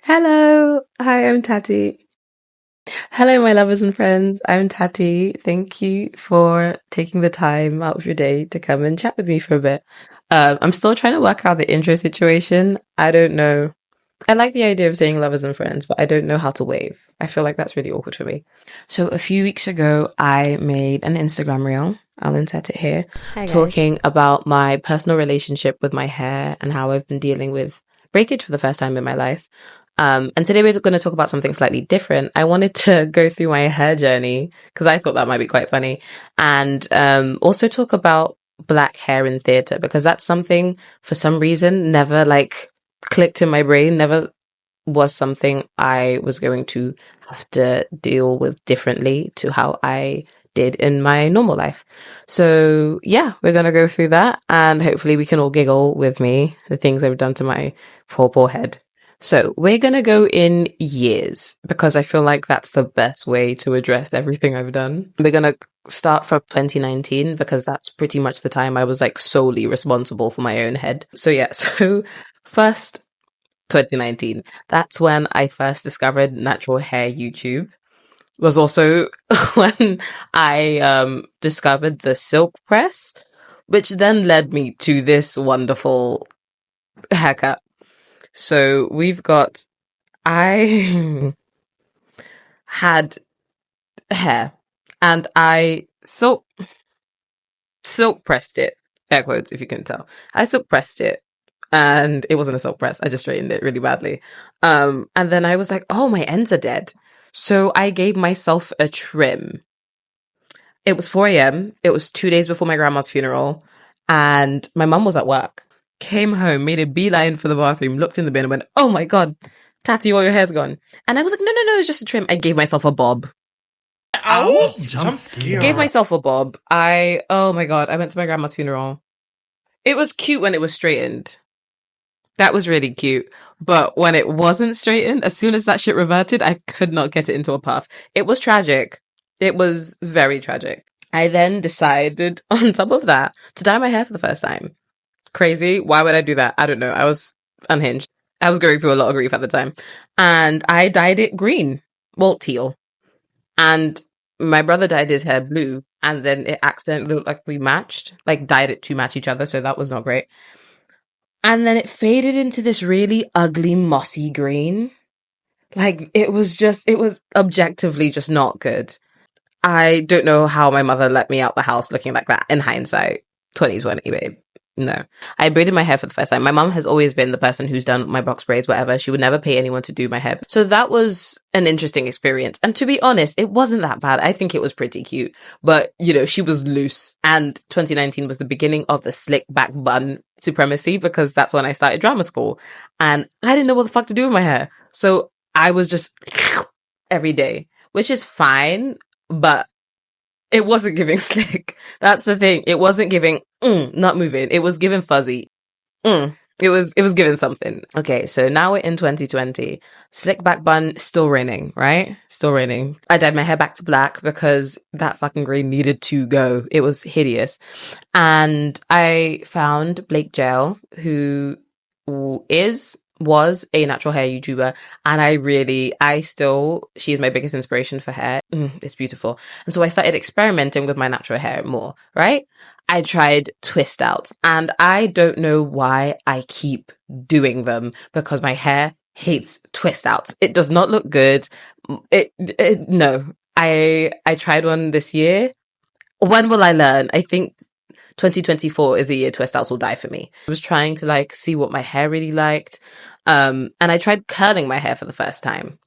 Hello, hi, I'm Tati. Hello, my lovers and friends. I'm Tati. Thank you for taking the time out of your day to come and chat with me for a bit. I'm still trying to work out the intro situation. I don't know. I like the idea of saying lovers and friends, but I don't know how to wave. I feel like that's really awkward for me. So a few weeks ago, I made an Instagram reel. I'll insert it here, Hi guys. talking about my personal relationship with my hair and how I've been dealing with breakage for the first time in my life. And today we're going to talk about something slightly different. I wanted to go through my hair journey because I thought that might be quite funny, and also talk about black hair in theatre because that's something for some reason never like clicked in my brain, never was something I was going to have to deal with differently to how I did in my normal life. So yeah, we're going to go through that and hopefully we can all giggle with me, the things I've done to my poor head. So we're going to go in years because I feel like that's the best way to address everything I've done. We're going to start from 2019 because that's pretty much the time I was like solely responsible for my own head. So yeah, so first 2019. That's when I first discovered natural hair YouTube. Was also when I discovered the silk press, which then led me to this wonderful haircut. So we've got I had hair and I silk pressed it. Air quotes if you can tell. I silk pressed it and it wasn't a silk press. I just straightened it really badly. And then I was like, oh, my ends are dead. So I gave myself a trim. It was 4 a.m. It was 2 days before my grandma's funeral. And my mum was at work. Came home, made a beeline for the bathroom, looked in the bin and went, oh my God, Tati, all your hair's gone. And I was like, no, it's just a trim. I gave myself a bob. Ouch! I'm Gave scared. myself a bob. Oh my God, I went to my grandma's funeral. It was cute when it was straightened. That was really cute. But when it wasn't straightened, as soon as that shit reverted, I could not get it into a puff. It was tragic. It was very tragic. I then decided, on top of that, to dye my hair for the first time. Crazy. Why would I do that? I don't know. I was unhinged. I was going through a lot of grief at the time. And I dyed it green. Well, teal. And my brother dyed his hair blue. And then it accidentally looked like we matched. Like, dyed it to match each other. So that was not great. And then it faded into this really ugly mossy green. Like it was objectively just not good. I don't know how my mother let me out the house looking like that in hindsight. 2020, babe. No. I braided my hair for the first time. My mom has always been the person who's done my box braids, whatever. She would never pay anyone to do my hair. So that was an interesting experience. And to be honest, it wasn't that bad. I think it was pretty cute. But, she was loose. And 2019 was the beginning of the slick back bun supremacy because that's when I started drama school. And I didn't know what the fuck to do with my hair. So I was just every day, which is fine, but it wasn't giving slick. That's the thing. It wasn't giving not moving. It was giving fuzzy. It was giving something. Okay, so now we're in 2020. Slick back bun still raining, right? Still raining. I dyed my hair back to black because that fucking green needed to go. It was hideous. And I found Blake Jail, who was a natural hair YouTuber, and she's my biggest inspiration for hair. It's beautiful. And so I started experimenting with my natural hair more, right? I tried twist outs, and I don't know why I keep doing them because my hair hates twist outs. It does not look good. No. I tried one this year. When will I learn? I think 2024 is the year twist outs will die for me. I was trying to like see what my hair really liked. And I tried curling my hair for the first time.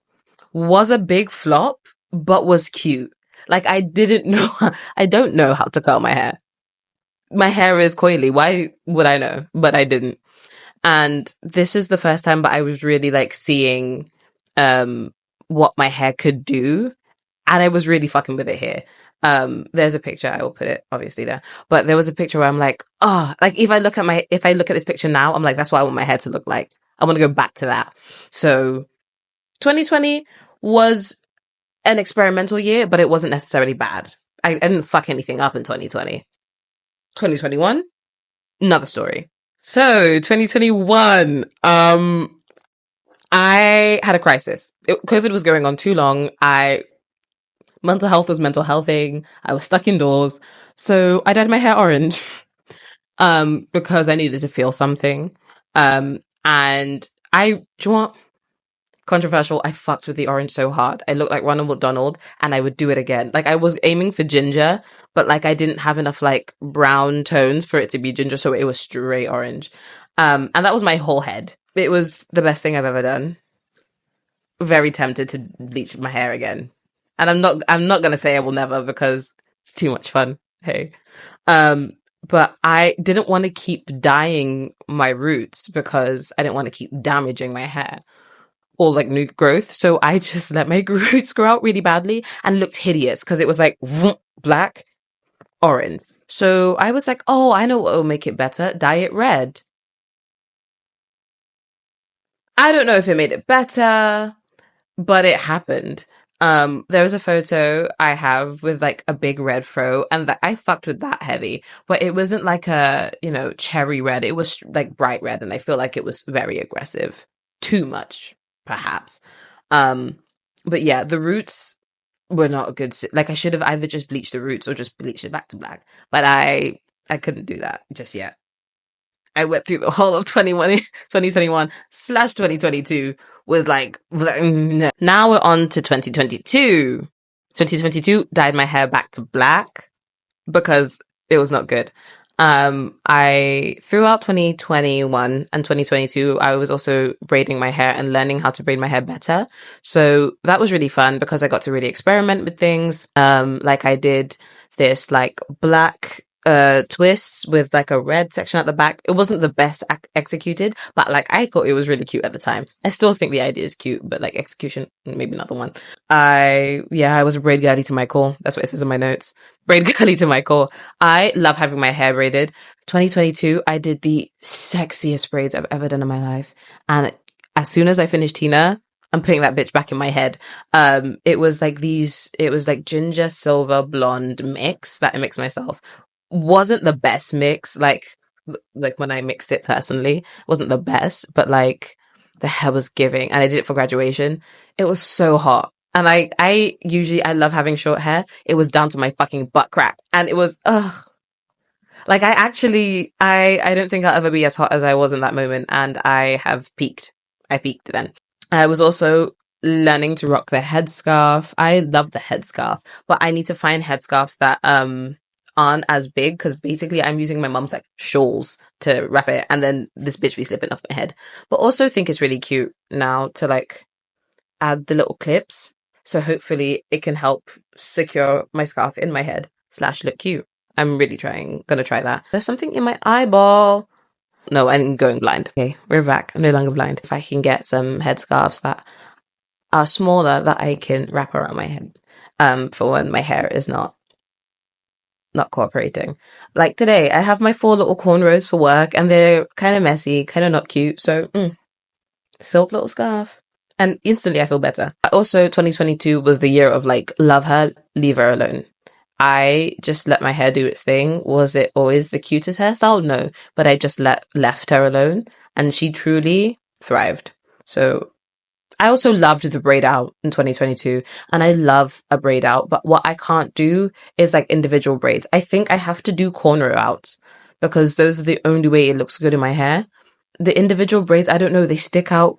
Was a big flop, but was cute. Like I didn't know, I don't know how to curl my hair. My hair is coily. Why would I know? But I didn't. And this is the first time, but I was really like seeing, what my hair could do. And I was really fucking with it here. There's a picture, I will put it obviously there, but there was a picture where I'm like, oh, like if I look at this picture now, I'm like, that's what I want my hair to look like. I want to go back to that. So 2020 was an experimental year, but it wasn't necessarily bad. I didn't fuck anything up in 2020. 2021, another story. So 2021, I had a crisis. COVID was going on too long. Mental health was mental healthing. I was stuck indoors. So I dyed my hair orange, because I needed to feel something. And do you know what? Controversial. I fucked with the orange so hard. I looked like Ronald McDonald and I would do it again. Like I was aiming for ginger, but like I didn't have enough like brown tones for it to be ginger. So it was straight orange. And that was my whole head. It was the best thing I've ever done. Very tempted to bleach my hair again. And I'm not going to say I will never because it's too much fun. Hey. But I didn't want to keep dyeing my roots because I didn't want to keep damaging my hair or like new growth. So I just let my roots grow out really badly and looked hideous because it was like black, orange. So I was like, oh, I know what will make it better. Dye it red. I don't know if it made it better, but it happened. There was a photo I have with like a big red fro, and that I fucked with that heavy, but it wasn't like a, cherry red. It was like bright red, and I feel like it was very aggressive. Too much, perhaps. Um, but yeah, the roots were not a good, like I should have either just bleached the roots or just bleached it back to black, but I couldn't do that just yet. I went through the whole of 2021 slash 2022 with like, no. Now we're on to 2022. 2022 dyed my hair back to black because it was not good. I throughout 2021 and 2022, I was also braiding my hair and learning how to braid my hair better. So that was really fun because I got to really experiment with things. Like I did this like black twists with like a red section at the back. It wasn't the best executed, but like I thought it was really cute at the time. I still think the idea is cute, but like execution, maybe not the one. I was a braid girly to my core. That's what it says in my notes. Braid girly to my core. I love having my hair braided. 2022, I did the sexiest braids I've ever done in my life. And as soon as I finished Tina, I'm putting that bitch back in my head. It was like ginger, silver, blonde mix that I mixed myself. Wasn't the best mix, like when I mixed it personally, wasn't the best, but like the hair was giving, and I did it for graduation. It was so hot. And I love having short hair. It was down to my fucking butt crack. And it was, ugh. Like I don't think I'll ever be as hot as I was in that moment. And I have peaked. I peaked then. I was also learning to rock the headscarf. I love the headscarf, but I need to find headscarves that, aren't as big because basically I'm using my mum's like shawls to wrap it and then this bitch be slipping off my head. But also think it's really cute now to like add the little clips. So hopefully it can help secure my scarf in my head slash look cute. I'm really gonna try that. There's something in my eyeball. No, I'm going blind. Okay, we're back. I'm no longer blind. If I can get some headscarves that are smaller that I can wrap around my head, for when my hair is not cooperating. Like today, I have my 4 little cornrows for work and they're kind of messy, kind of not cute. So, silk little scarf. And instantly I feel better. Also, 2022 was the year of like, love her, leave her alone. I just let my hair do its thing. Was it always the cutest hairstyle? No, but I just left her alone and she truly thrived. So I also loved the braid out in 2022 and I love a braid out, but what I can't do is like individual braids. I think I have to do corner outs because those are the only way it looks good in my hair. The individual braids, I don't know, they stick out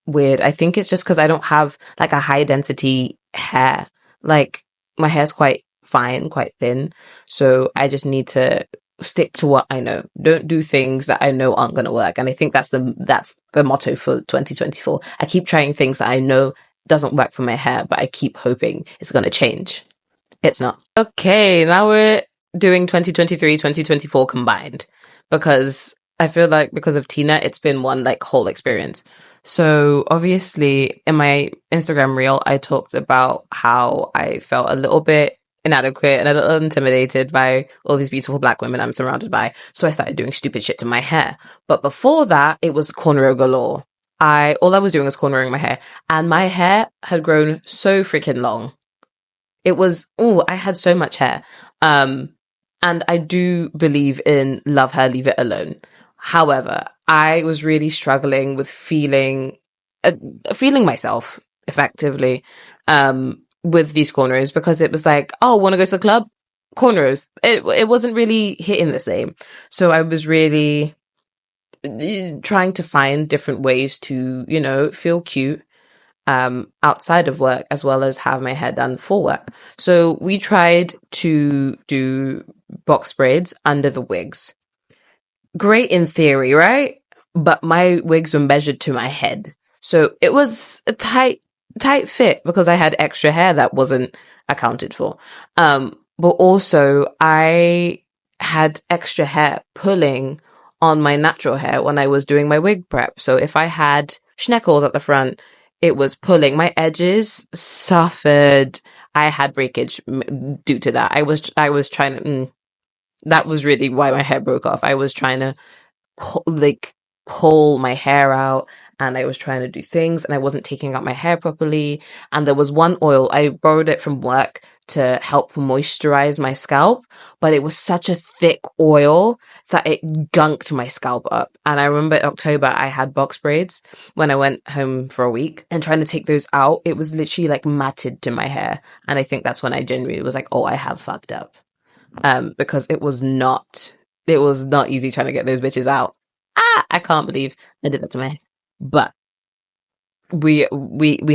weird. I think it's just because I don't have like a high density hair. Like my hair's quite fine, quite thin. So I just need to stick to what I know. Don't do things that I know aren't going to work. And I think that's the motto for 2024. I keep trying things that I know doesn't work for my hair, but I keep hoping it's going to change. It's not. Okay, now we're doing 2023, 2024 combined because I feel like because of Tina, it's been one like whole experience. So obviously in my Instagram reel, I talked about how I felt a little bit inadequate and a little intimidated by all these beautiful black women I'm surrounded by. So I started doing stupid shit to my hair. But before that, it was cornrow galore. All I was doing was cornrowing my hair and my hair had grown so freaking long. It was, I had so much hair. And I do believe in love her, leave it alone. However, I was really struggling with feeling feeling myself effectively with these cornrows, because it was like, oh, want to go to the club? Cornrows. It wasn't really hitting the same. So I was really trying to find different ways to, feel cute outside of work, as well as have my hair done for work. So we tried to do box braids under the wigs. Great in theory, right? But my wigs were measured to my head. So it was a tight fit because I had extra hair that wasn't accounted for. But also I had extra hair pulling on my natural hair when I was doing my wig prep. So if I had schneckles at the front, it was pulling. My edges suffered. I had breakage due to that. I was trying to, that was really why my hair broke off. I was trying to like pull my hair out, and I was trying to do things, and I wasn't taking out my hair properly. And there was one oil, I borrowed it from work to help moisturize my scalp, but it was such a thick oil that it gunked my scalp up. And I remember in October I had box braids when I went home for a week, and trying to take those out, it was literally like matted to my hair. And I think that's when I genuinely was like, oh, I have fucked up. Because it was not easy trying to get those bitches out. I can't believe I did that to my hair. But we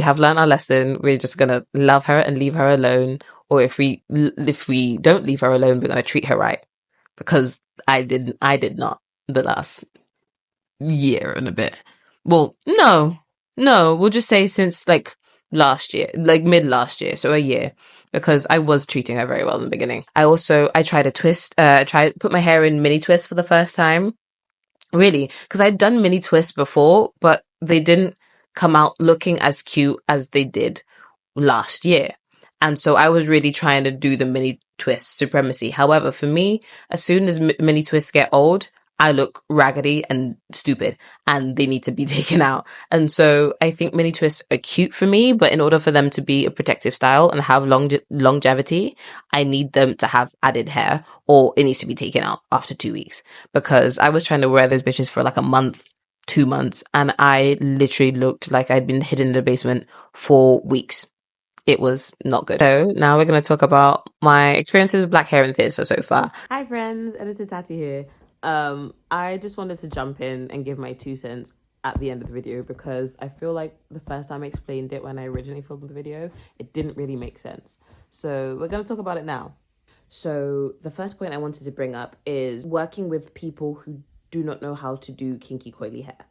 have learned our lesson. We're just gonna love her and leave her alone. Or if we don't leave her alone, we're gonna treat her right. Because I did not the last year and a bit. Well, no, we'll just say since like last year, like mid last year, so a year, because I was treating her very well in the beginning. I tried a twist, tried put my hair in mini twist for the first time. Really, because I'd done mini twists before, but they didn't come out looking as cute as they did last year. And so I was really trying to do the mini twist supremacy. However, for me, as soon as mini twists get old, I look raggedy and stupid, and they need to be taken out. And so I think mini twists are cute for me, but in order for them to be a protective style and have longevity, I need them to have added hair, or it needs to be taken out after 2 weeks, because I was trying to wear those bitches for like a month, 2 months, and I literally looked like I'd been hidden in the basement for weeks. It was not good. So now we're going to talk about my experiences with black hair in theatre so far. Hi friends, Editor Tati here. I just wanted to jump in and give my 2 cents at the end of the video, because I feel like the first time I explained it when I originally filmed the video, it didn't really make sense. So we're going to talk about it now. So the first point I wanted to bring up is working with people who do not know how to do kinky coily hair.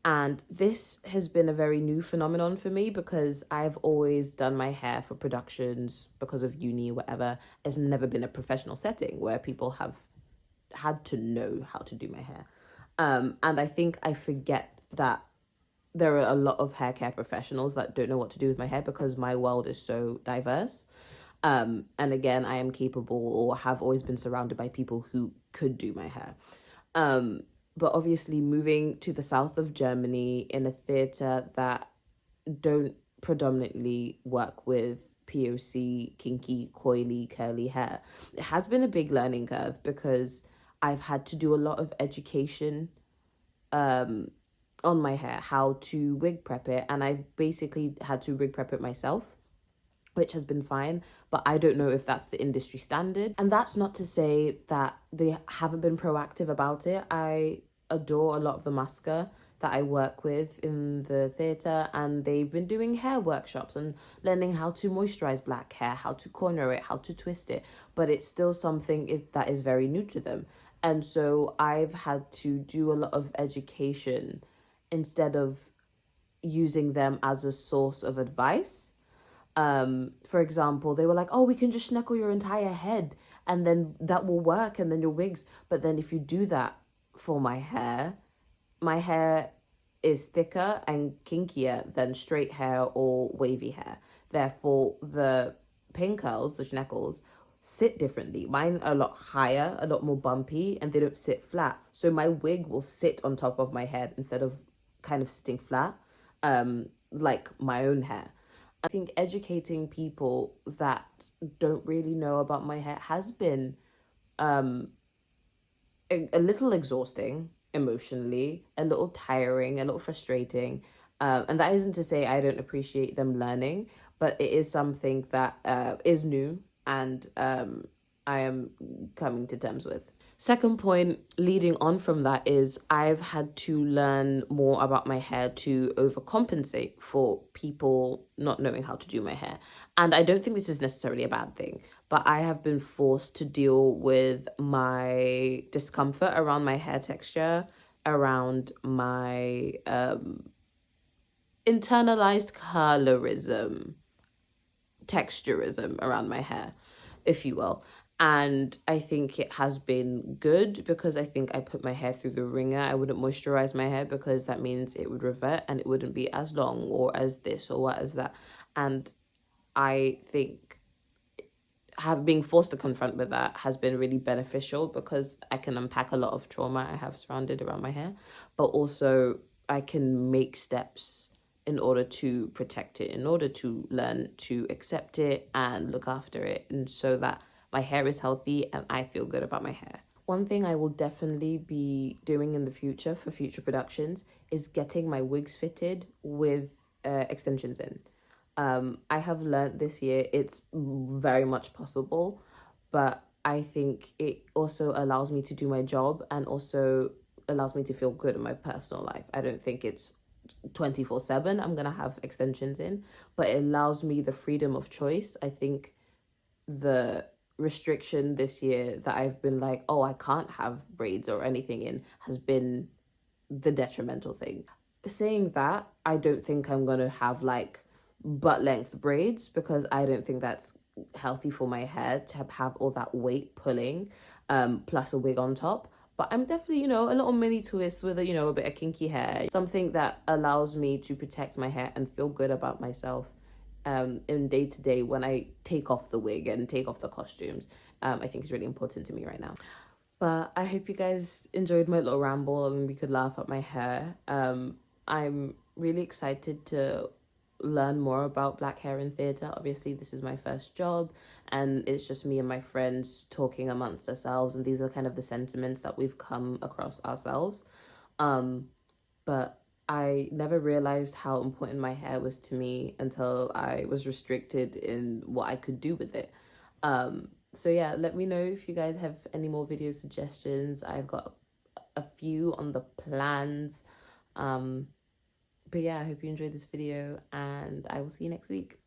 And this has been a very new phenomenon for me, because I've always done my hair for productions because of uni or whatever. It's never been a professional setting where people have had to know how to do my hair. And I think I forget that there are a lot of hair care professionals that don't know what to do with my hair, because my world is so diverse. And again, I am capable, or have always been surrounded by people who could do my hair. But obviously moving to the south of Germany in a theatre that don't predominantly work with POC, kinky, coily, curly hair, it has been a big learning curve, because I've had to do a lot of education on my hair, how to wig prep it, and I've basically had to wig prep it myself, which has been fine, but I don't know if that's the industry standard. And that's not to say that they haven't been proactive about it. I adore a lot of the masker that I work with in the theatre, and they've been doing hair workshops and learning how to moisturize black hair, how to corner it, how to twist it, but it's still something that is very new to them. And so I've had to do a lot of education instead of using them as a source of advice. For example, they were like, oh, we can just schneckle your entire head and then that will work, and then your wigs. But then if you do that for my hair is thicker and kinkier than straight hair or wavy hair. Therefore, the pin curls, the schneckles, sit differently. Mine are a lot higher, a lot more bumpy, and they don't sit flat. So my wig will sit on top of my head instead of kind of sitting flat, like my own hair. I think educating people that don't really know about my hair has been a little exhausting emotionally, a little tiring, a little frustrating. And that isn't to say I don't appreciate them learning, but it is something that is new, and I am coming to terms with. Second point, leading on from that, is I've had to learn more about my hair to overcompensate for people not knowing how to do my hair. And I don't think this is necessarily a bad thing, but I have been forced to deal with my discomfort around my hair texture, around my internalized colorism, texturism around my hair, if you will. And I think it has been good because I think I put my hair through the ringer. I wouldn't moisturize my hair because that means it would revert and it wouldn't be as long or as this or what as that. And I think being forced to confront with that has been really beneficial because I can unpack a lot of trauma I have surrounded around my hair, but also I can make steps in order to protect it, in order to learn to accept it and look after it, and so that my hair is healthy and I feel good about my hair. One thing I will definitely be doing in the future for future productions is getting my wigs fitted with extensions in. I have learned this year it's very much possible, but I think it also allows me to do my job and also allows me to feel good in my personal life. I don't think it's 24/7 I'm gonna have extensions in, but it allows me the freedom of choice. I think the restriction this year that I've been like, oh, I can't have braids or anything in, has been the detrimental thing. Saying that, I don't think I'm gonna have like butt length braids because I don't think that's healthy for my hair to have all that weight pulling, plus a wig on top. But I'm definitely, a little mini twist with a bit of kinky hair, something that allows me to protect my hair and feel good about myself in day to day when I take off the wig and take off the costumes. I think is really important to me right now. But I hope you guys enjoyed my little ramble and we could laugh at my hair. I'm really excited to learn more about black hair in theatre. Obviously, this is my first job and it's just me and my friends talking amongst ourselves, and these are kind of the sentiments that we've come across ourselves. But I never realized how important my hair was to me until I was restricted in what I could do with it. So yeah, let me know if you guys have any more video suggestions. I've got a few on the plans. But yeah, I hope you enjoyed this video and I will see you next week.